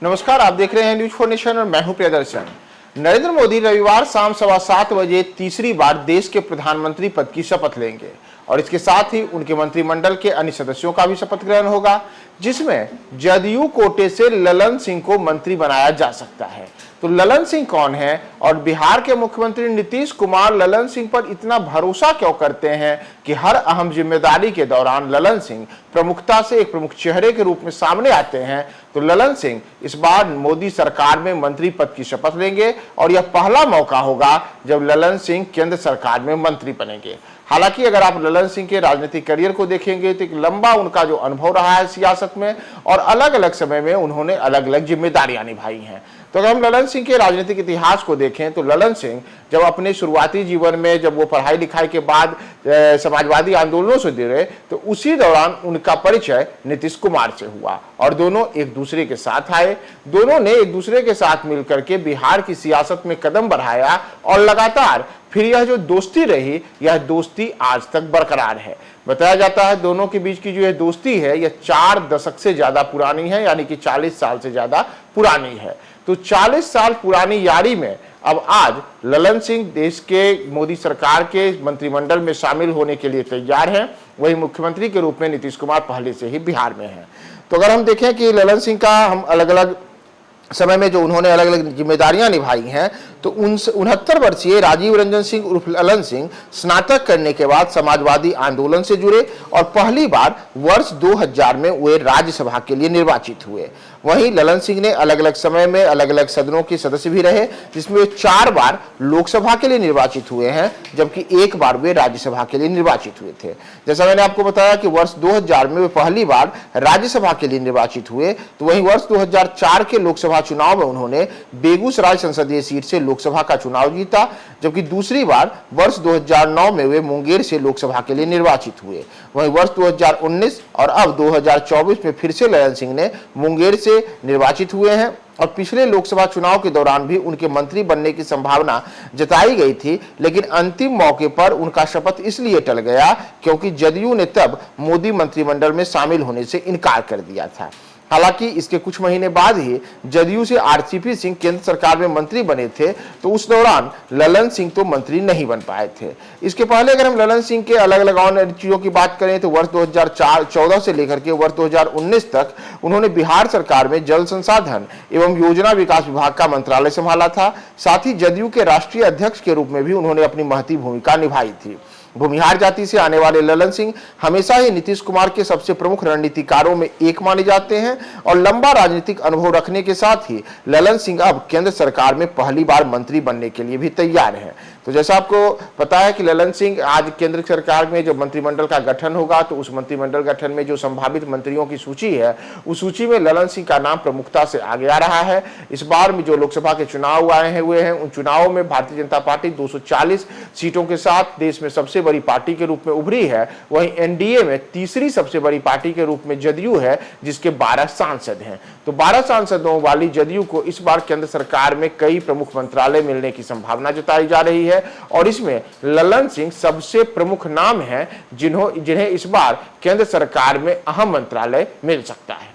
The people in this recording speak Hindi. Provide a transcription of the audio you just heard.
नमस्कार, आप देख रहे हैं न्यूज 4 नेशन और मैं हूं प्रियदर्शन। नरेंद्र मोदी रविवार शाम 7:15 बजे तीसरी बार देश के प्रधानमंत्री पद की शपथ लेंगे और इसके साथ ही उनके मंत्रिमंडल के अन्य सदस्यों का भी शपथ ग्रहण होगा, जिसमें जदयू कोटे से ललन सिंह को मंत्री बनाया जा सकता है। तो ललन सिंह कौन है और बिहार के मुख्यमंत्री नीतीश कुमार ललन सिंह पर इतना भरोसा क्यों करते हैं कि हर अहम जिम्मेदारी के दौरान ललन सिंह प्रमुखता से एक प्रमुख चेहरे के रूप में सामने आते हैं। तो ललन सिंह इस बार मोदी सरकार में मंत्री पद की शपथ लेंगे और यह पहला मौका होगा जब ललन सिंह केंद्र सरकार में मंत्री बनेंगे। हालांकि अगर आप ललन सिंह के राजनीतिक करियर को देखेंगे तो एक लंबा उनका जो अनुभव रहा है सियासत में और अलग अलग समय में उन्होंने अलग अलग जिम्मेदारियां निभाई हैं। तो अगर हम ललन सिंह के राजनीतिक इतिहास को देखें तो ललन सिंह जब अपने शुरुआती जीवन में जब वो पढ़ाई लिखाई के बाद समाजवादी आंदोलनों से जुड़े तो उसी दौरान उनका परिचय नीतीश कुमार से हुआ और दोनों एक दूसरे के साथ आए। दोनों ने एक दूसरे के साथ मिलकर के बिहार की सियासत में कदम बढ़ाया और लगातार फिर यह जो दोस्ती रही, यह दोस्ती आज तक बरकरार है। बताया जाता है दोनों के बीच की जो यह दोस्ती है यह 4 दशक से ज्यादा पुरानी है, यानी कि 40 साल से ज्यादा पुरानी है। तो 40 साल पुरानी यारी में अब आज ललन सिंह देश के मोदी सरकार के मंत्रिमंडल में शामिल होने के लिए तैयार हैं। वही मुख्यमंत्री के रूप में नीतीश कुमार पहले से ही बिहार में हैं। तो अगर हम देखें कि ललन सिंह का हम अलग अलग समय में जो उन्होंने अलग अलग जिम्मेदारियां निभाई हैं तो 69 वर्षीय राजीव रंजन सिंह उर्फ ललन सिंह स्नातक करने के बाद समाजवादी आंदोलन से जुड़े और पहली बार वर्ष 2000 में वे राज्यसभा के लिए निर्वाचित हुए। वहीं ललन सिंह ने अलग अलग समय में अलग अलग सदनों के सदस्य भी रहे, जिसमें वे 4 बार लोकसभा के लिए निर्वाचित हुए हैं, जबकि 1 बार वे राज्यसभा के लिए निर्वाचित हुए थे। जैसा मैंने आपको बताया कि वर्ष 2000 में वे पहली बार राज्यसभा के लिए निर्वाचित हुए, तो वहीं वर्ष 2004 के लोकसभा चुनाव में उन्होंने बेगूसराय संसदीय सीट से लोकसभा का चुनाव जीता, जबकि दूसरी बार वर्ष 2009 में वे मुंगेर से लोकसभा के लिए निर्वाचित हुए। वहीं वर्ष 2019 और अब 2024 में फिर से ललन सिंह ने मुंगेर से निर्वाचित हुए हैं और पिछले लोकसभा चुनाव के दौरान भी उनके मंत्री बनने की संभावना जताई गई थी, लेकिन अंतिम मौके पर उनका शपथ इसलिए टल गया क्योंकि जदयू ने तब मोदी मंत्रिमंडल में शामिल होने से इनकार कर दिया था। हालांकि इसके कुछ महीने बाद ही जदयू से आरसीपी सिंह केंद्र सरकार में मंत्री बने थे, तो उस दौरान ललन सिंह तो मंत्री नहीं बन पाए थे। इसके पहले अगर हम ललन सिंह के अलग अलग और चीजों की बात करें तो वर्ष 2014 से लेकर के वर्ष 2019 तक उन्होंने बिहार सरकार में जल संसाधन एवं योजना विकास विभाग का मंत्रालय संभाला था। साथ ही जदयू के राष्ट्रीय अध्यक्ष के रूप में भी उन्होंने अपनी महती भूमिका निभाई थी। भूमिहार जाति से आने वाले ललन सिंह हमेशा ही नीतीश कुमार के सबसे प्रमुख रणनीतिकारों में एक माने जाते हैं और लंबा राजनीतिक अनुभव रखने के साथ ही ललन सिंह अब केंद्र सरकार में पहली बार मंत्री बनने के लिए भी तैयार हैं। तो जैसा आपको पता है कि ललन सिंह आज केंद्र सरकार में जो मंत्रिमंडल का गठन होगा तो उस मंत्रिमंडल गठन में जो संभावित मंत्रियों की सूची है उस सूची में ललन सिंह का नाम प्रमुखता से आगे आ रहा है। इस बार में जो लोकसभा के चुनाव हुए हैं उन चुनावों में भारतीय जनता पार्टी 240 सीटों के साथ देश में सबसे बड़ी पार्टी के रूप में उभरी है। वहीं एनडीए में तीसरी सबसे बड़ी पार्टी के रूप में जदयू है, जिसके 12 सांसद हैं। तो 12 सांसदों वाली जदयू को इस बार केंद्र सरकार में कई प्रमुख मंत्रालय मिलने की संभावना जताई जा रही है और इसमें ललन सिंह सबसे प्रमुख नाम है जिन्हें इस बार केंद्र सरकार में अहम मंत्रालय मिल सकता है।